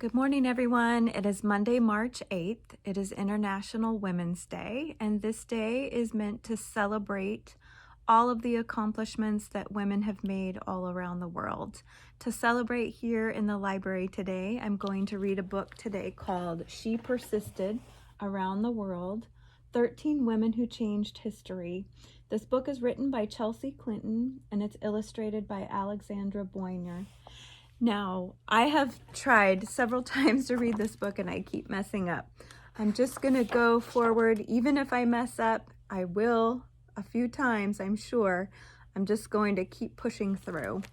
Good morning, everyone. It is Monday, March 8th. It is International Women's Day, and this day is meant to celebrate all of the accomplishments that women have made all around the world. To celebrate here in the library today, I'm going to read a book today called She Persisted Around the World, 13 Women Who Changed History. This book is written by Chelsea Clinton, and it's illustrated by Alexandra Boyner. Now, I have tried several times to read this book and I keep messing up. I'm just going to go forward. Even if I mess up, I will a few times, I'm sure. I'm just going to keep pushing through.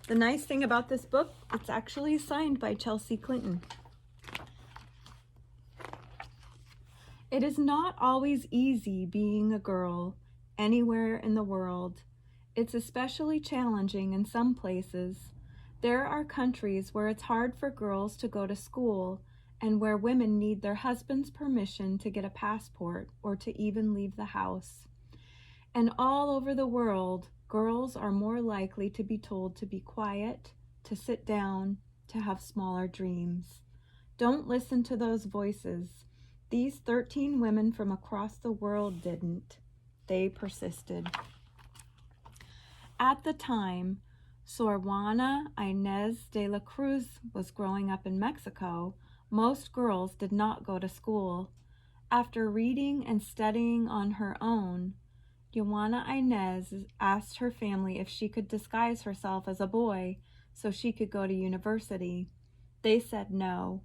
The nice thing about this book, it's actually signed by Chelsea Clinton. It is not always easy being a girl anywhere in the world. It's especially challenging in some places. There are countries where it's hard for girls to go to school and where women need their husband's permission to get a passport or to even leave the house. And all over the world, girls are more likely to be told to be quiet, to sit down, to have smaller dreams. Don't listen to those voices. These 13 women from across the world didn't. They persisted. At the time, Sor Juana Inés de la Cruz was growing up in Mexico. Most girls did not go to school. After reading and studying on her own, Juana Inés asked her family if she could disguise herself as a boy so she could go to university. They said no.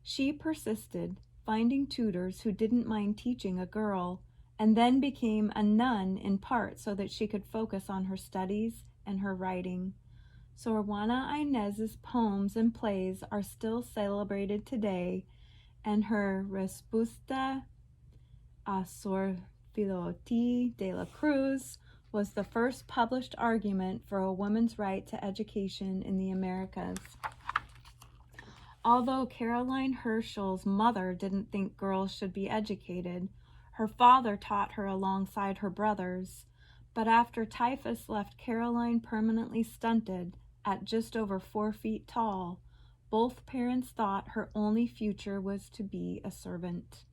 She persisted, finding tutors who didn't mind teaching a girl, and then became a nun in part so that she could focus on her studies and her writing. Sor Juana Inés's poems and plays are still celebrated today, and her Respuesta a Sor Filoti de la Cruz was the first published argument for a woman's right to education in the Americas. Although Caroline Herschel's mother didn't think girls should be educated, her father taught her alongside her brothers. But after typhus left Caroline permanently stunted at just over 4 feet tall, both parents thought her only future was to be a servant.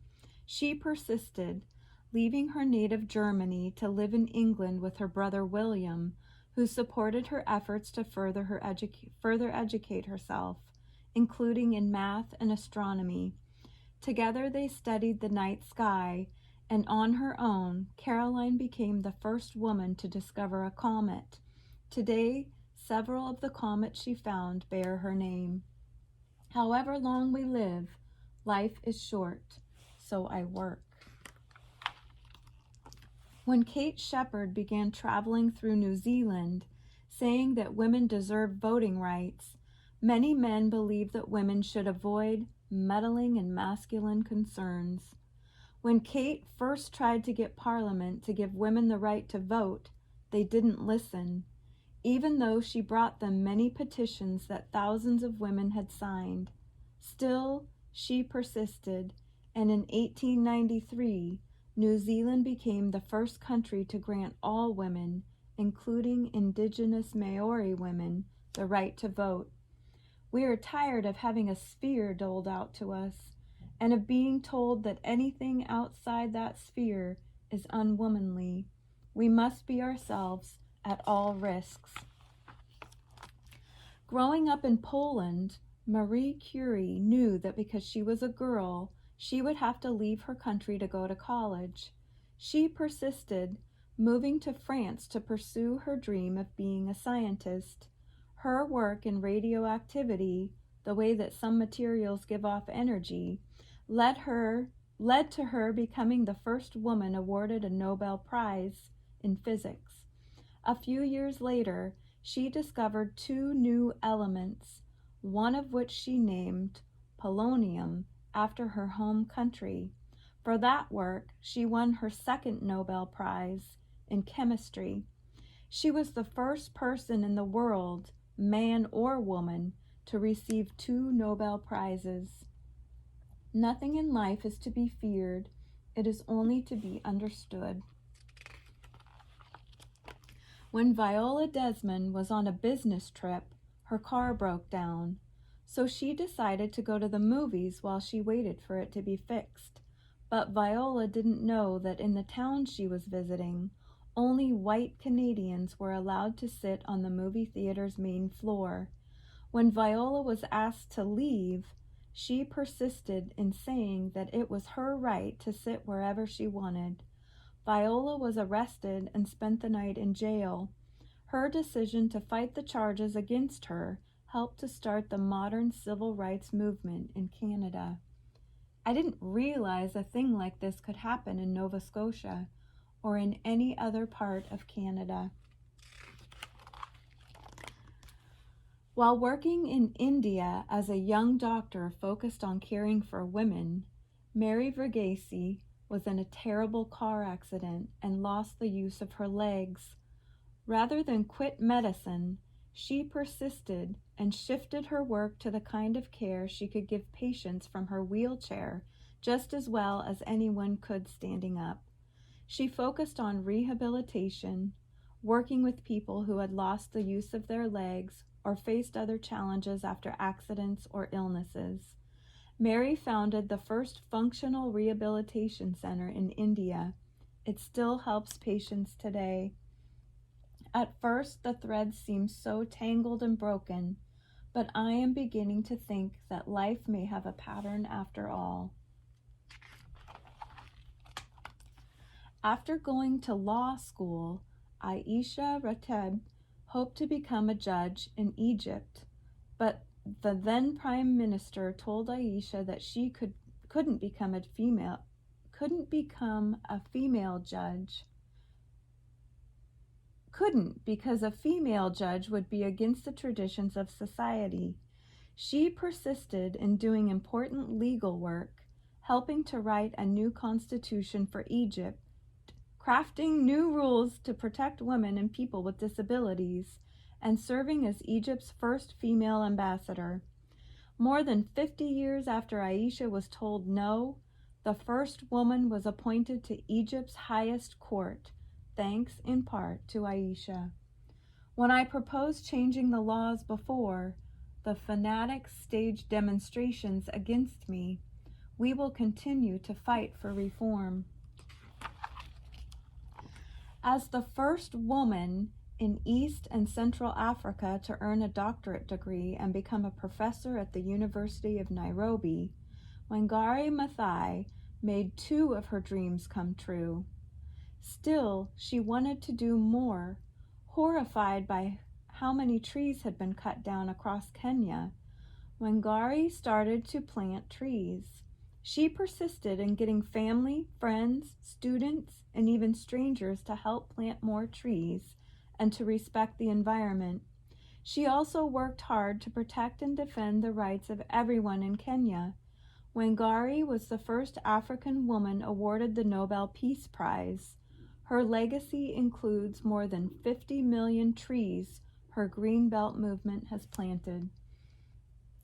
She persisted, leaving her native Germany to live in England with her brother William, who supported her efforts to further educate herself, including in math and astronomy. Together they studied the night sky, and on her own, Caroline became the first woman to discover a comet. Today, several of the comets she found bear her name. However long we live, life is short, so I work. When Kate Shepherd began traveling through New Zealand, saying that women deserve voting rights, many men believed that women should avoid meddling in masculine concerns. When Kate first tried to get Parliament to give women the right to vote, they didn't listen, even though she brought them many petitions that thousands of women had signed. Still, she persisted, and in 1893, New Zealand became the first country to grant all women, including Indigenous Maori women, the right to vote. We are tired of having a sphere doled out to us, and of being told that anything outside that sphere is unwomanly. We must be ourselves at all risks. Growing up in Poland, Marie Curie knew that because she was a girl, she would have to leave her country to go to college. She persisted, moving to France to pursue her dream of being a scientist. Her work in radioactivity, the way that some materials give off energy, led to her becoming the first woman awarded a Nobel Prize in physics. A few years later, she discovered 2 new elements, one of which she named polonium after her home country. For that work, she won her second Nobel Prize in chemistry. She was the first person in the world, man or woman, to receive 2 Nobel Prizes. Nothing in life is to be feared. It is only to be understood. When Viola Desmond was on a business trip, her car broke down. so she decided to go to the movies while she waited for it to be fixed. But Viola didn't know that in the town she was visiting, only white Canadians were allowed to sit on the movie theater's main floor. When Viola was asked to leave, she persisted in saying that it was her right to sit wherever she wanted. Viola was arrested and spent the night in jail. Her decision to fight the charges against her helped to start the modern civil rights movement in Canada. I didn't realize a thing like this could happen in Nova Scotia or in any other part of Canada. While working in India as a young doctor focused on caring for women, Mary Verghese was in a terrible car accident and lost the use of her legs. Rather than quit medicine, she persisted and shifted her work to the kind of care she could give patients from her wheelchair just as well as anyone could standing up. She focused on rehabilitation, working with people who had lost the use of their legs or faced other challenges after accidents or illnesses. Mary founded the first functional rehabilitation center in India. It still helps patients today. At first, the threads seem so tangled and broken, but I am beginning to think that life may have a pattern after all. After going to law school, Aisha Rateb hoped to become a judge in Egypt, but the then prime minister told Aisha that she couldn't become a female judge. Couldn't, because a female judge would be against the traditions of society. She persisted in doing important legal work, helping to write a new constitution for Egypt, crafting new rules to protect women and people with disabilities, and serving as Egypt's first female ambassador. More than 50 years after Aisha was told no, the first woman was appointed to Egypt's highest court, thanks in part to Aisha. When I proposed changing the laws before, the fanatics staged demonstrations against me. We will continue to fight for reform. As the first woman in East and Central Africa to earn a doctorate degree and become a professor at the University of Nairobi, Wangari Maathai made 2 of her dreams come true. Still, she wanted to do more. Horrified by how many trees had been cut down across Kenya, Wangari started to plant trees. She persisted in getting family, friends, students, and even strangers to help plant more trees and to respect the environment. She also worked hard to protect and defend the rights of everyone in Kenya. Wangari was the first African woman awarded the Nobel Peace Prize. Her legacy includes more than 50 million trees her Green Belt movement has planted.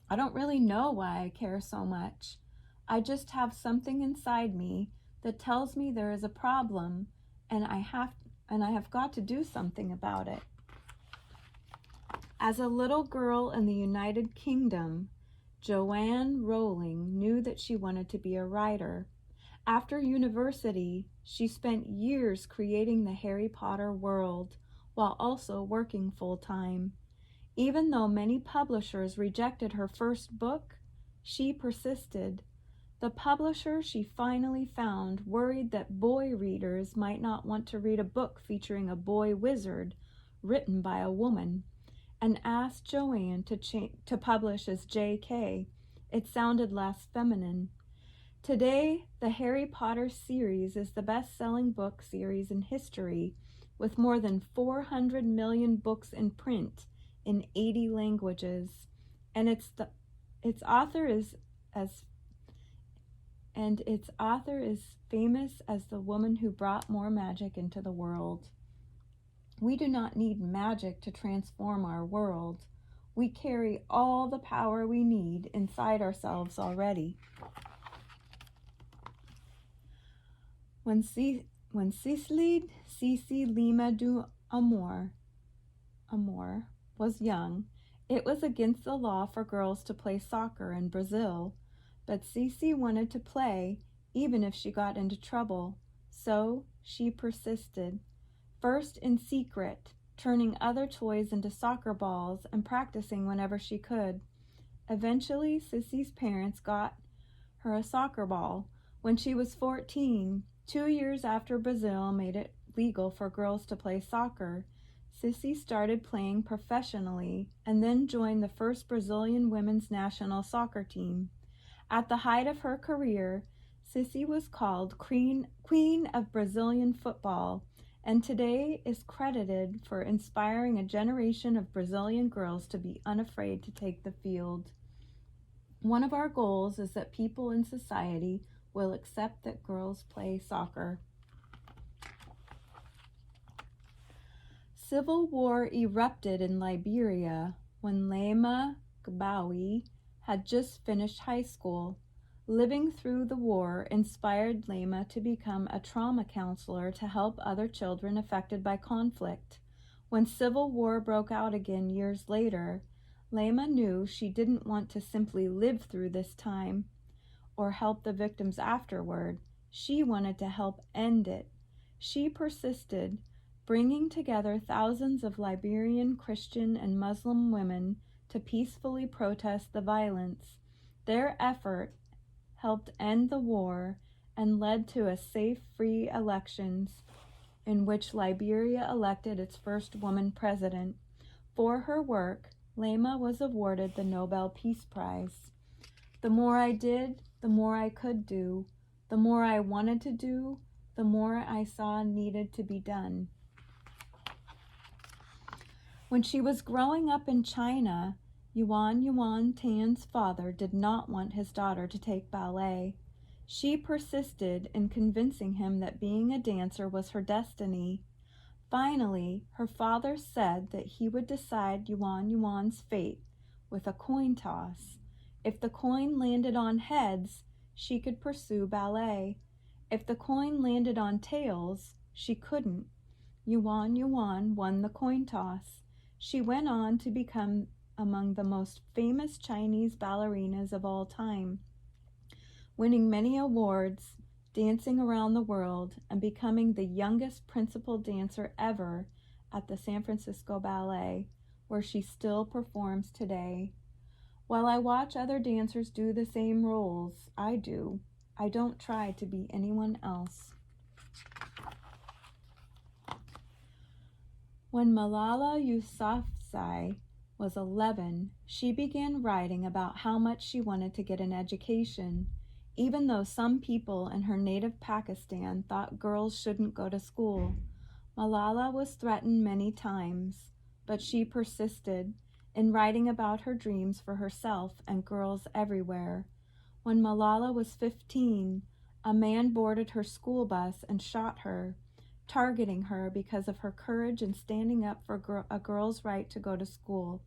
I don't really know why I care so much. I just have something inside me that tells me there is a problem and I have got to do something about it. As a little girl in the United Kingdom, Joanne Rowling knew that she wanted to be a writer. After university, she spent years creating the Harry Potter world while also working full-time. Even though many publishers rejected her first book, she persisted. The publisher she finally found worried that boy readers might not want to read a book featuring a boy wizard written by a woman, and asked Joanne to publish as J.K. It sounded less feminine. Today, the Harry Potter series is the best-selling book series in history, with more than 400 million books in print in 80 languages, and its author is famous as the woman who brought more magic into the world. We do not need magic to transform our world. We carry all the power we need inside ourselves already. When Cicely Cici Lima do Amor was young, It was against the law for girls to play soccer in Brazil, but Cece wanted to play even if she got into trouble, so she persisted, first in secret, turning other toys into soccer balls and practicing whenever she could. Eventually, Sissy's parents got her a soccer ball when she was 14, 2 years after Brazil made it legal for girls to play soccer. Sissy started playing professionally and then joined the first Brazilian women's national soccer team. At the height of her career, Sissy was called Queen of Brazilian football, and today is credited for inspiring a generation of Brazilian girls to be unafraid to take the field. One of our goals is that people in society will accept that girls play soccer. Civil war erupted in Liberia when Lema Gbawi had just finished high school. Living through the war inspired Lema to become a trauma counselor to help other children affected by conflict. When civil war broke out again years later, Lema knew she didn't want to simply live through this time or help the victims afterward. She wanted to help end it. She persisted, bringing together thousands of Liberian Christian and Muslim women to peacefully protest the violence. Their effort helped end the war and led to a safe, free elections in which Liberia elected its first woman president. For her work, Lema was awarded the Nobel Peace Prize. The more I did, the more I could do. The more I wanted to do, the more I saw needed to be done. When she was growing up in China, Yuan Tan's father did not want his daughter to take ballet. She persisted in convincing him that being a dancer was her destiny. Finally, her father said that he would decide Yuan's fate with a coin toss. If the coin landed on heads, she could pursue ballet. If the coin landed on tails, she couldn't. Yuan won the coin toss. She went on to become among the most famous Chinese ballerinas of all time, winning many awards, dancing around the world, and becoming the youngest principal dancer ever at the San Francisco Ballet, where she still performs today. While I watch other dancers do the same roles I do, I don't try to be anyone else. When Malala Yousafzai was 11, she began writing about how much she wanted to get an education, even though some people in her native Pakistan thought girls shouldn't go to school. Malala was threatened many times, but she persisted in writing about her dreams for herself and girls everywhere. When Malala was 15, a man boarded her school bus and shot her, targeting her because of her courage in standing up for a girl's right to go to school.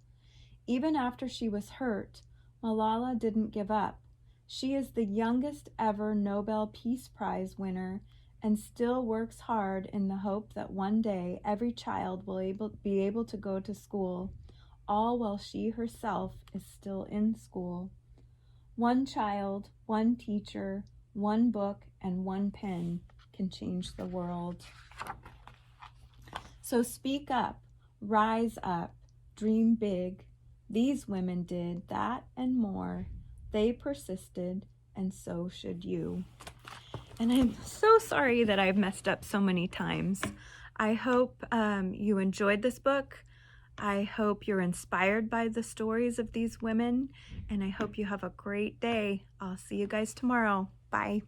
Even after she was hurt, Malala didn't give up. She is the youngest ever Nobel Peace Prize winner and still works hard in the hope that one day every child will be able to go to school, all while she herself is still in school. One child, one teacher, one book, and one pen can change the world. So speak up, rise up, dream big. These women did that and more. They persisted, and so should you. And I'm so sorry that I've messed up so many times. I hope you enjoyed this book. I hope you're inspired by the stories of these women, and I hope you have a great day. I'll see you guys tomorrow. Bye.